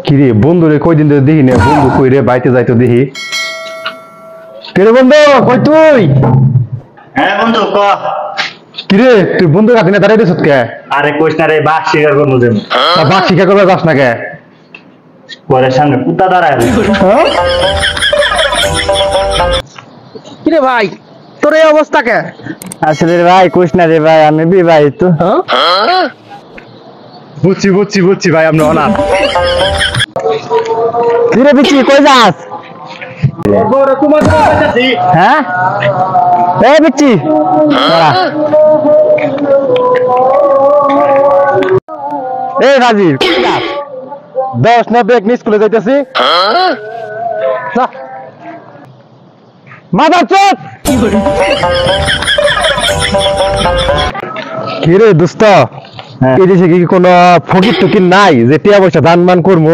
কিরে বন্ধুরে কয়দিন ধরে দেখি না, বন্ধু কই রে? বাইতে যাইতো দেখি। কিরে বন্ধু কই তুই? হ্যাঁ বন্ধু ক। কিরে তুই বন্ধু কাছে না দাঁড়াইছিস কে? আরে কইস না রে, বাঘ শিকার করবো যে বাঘ শিকার করবে যাস না কে? ঘরের সামনে কুত্তা দাঁড়ায়। কিরে ভাই তোর এই অবস্থা কে? আসলে ভাই কইস না রে ভাই, আমি বিবাহিত। বুঝছি বুঝছি বুঝছি ভাই, আমরা অনাথ। কিরে বিচি কই যাস? হ্যাঁ এই বিচি এই রাজীব 10 না স্কুলে যাইতেছি। মাদার চোদ কিরে দোস্ত, এই দেশে কি কোনো ফকির টকির নাই যে টিয়া পয়সা দান মান করবো?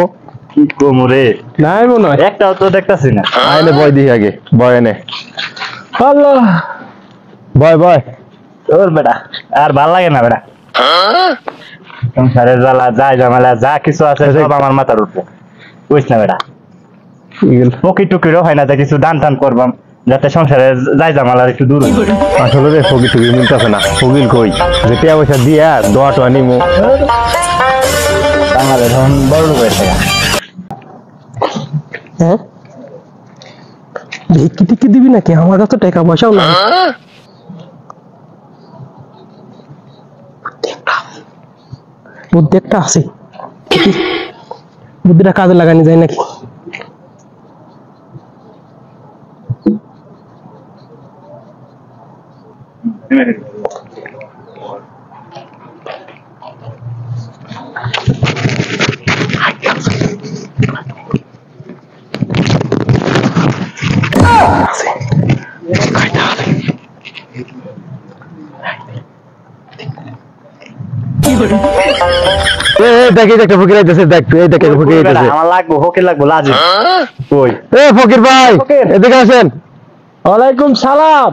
কি কমু রে, নাই মনে হয়। একটাও তো দেখতাছি না। আইনে বয় দিই আগে, বয় এনে। আল্লাহ বয় বয়। তোর বেটা আর ভাল লাগে না বেটা, সংসারের জ্বালা যা ঝামেলা যা কিছু আছে সব আমার মাথার উপরে। বুঝছ না বেটা, ফকির টুকিরও হয় না, তা কিছু দান টান করবাম যাতে সংসারে যাই ঝামেলার একটু দূর হয়। আসলে রে ফকির টুকির মিলতেছে না। ফকির কই যে টিয়া পয়সা দিয়া দোয়া টোয়া নিমু। বাংলাদেশ এখন বড় লোক হয়ে থাকে। হ্যাঁ ভিক্ষি টিকি দিবি নাকি? আমার কাছে টাকা পয়সাও নাই। বুদ্ধি একটা আছে, বুদ্ধিটা কাজে লাগানো যায় নাকি? দেখি একটা ফকির আইতেছে, দেখ এই দেখে ফকির আইতেছে। আমার লাগবো ফকির লাগবো লাজি। কই এ ফকির ভাই এদিকে আসেন। ওয়ালাইকুম সালাম।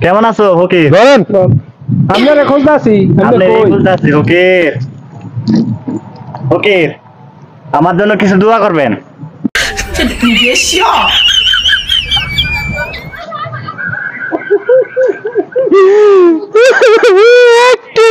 কেমন আছো ফকির? ধরেন আপনারা খুঁজতাছি। আপনি বলতাছি ফকির। ফকির আমার জন্য কিছু দোয়া করবেন। একটু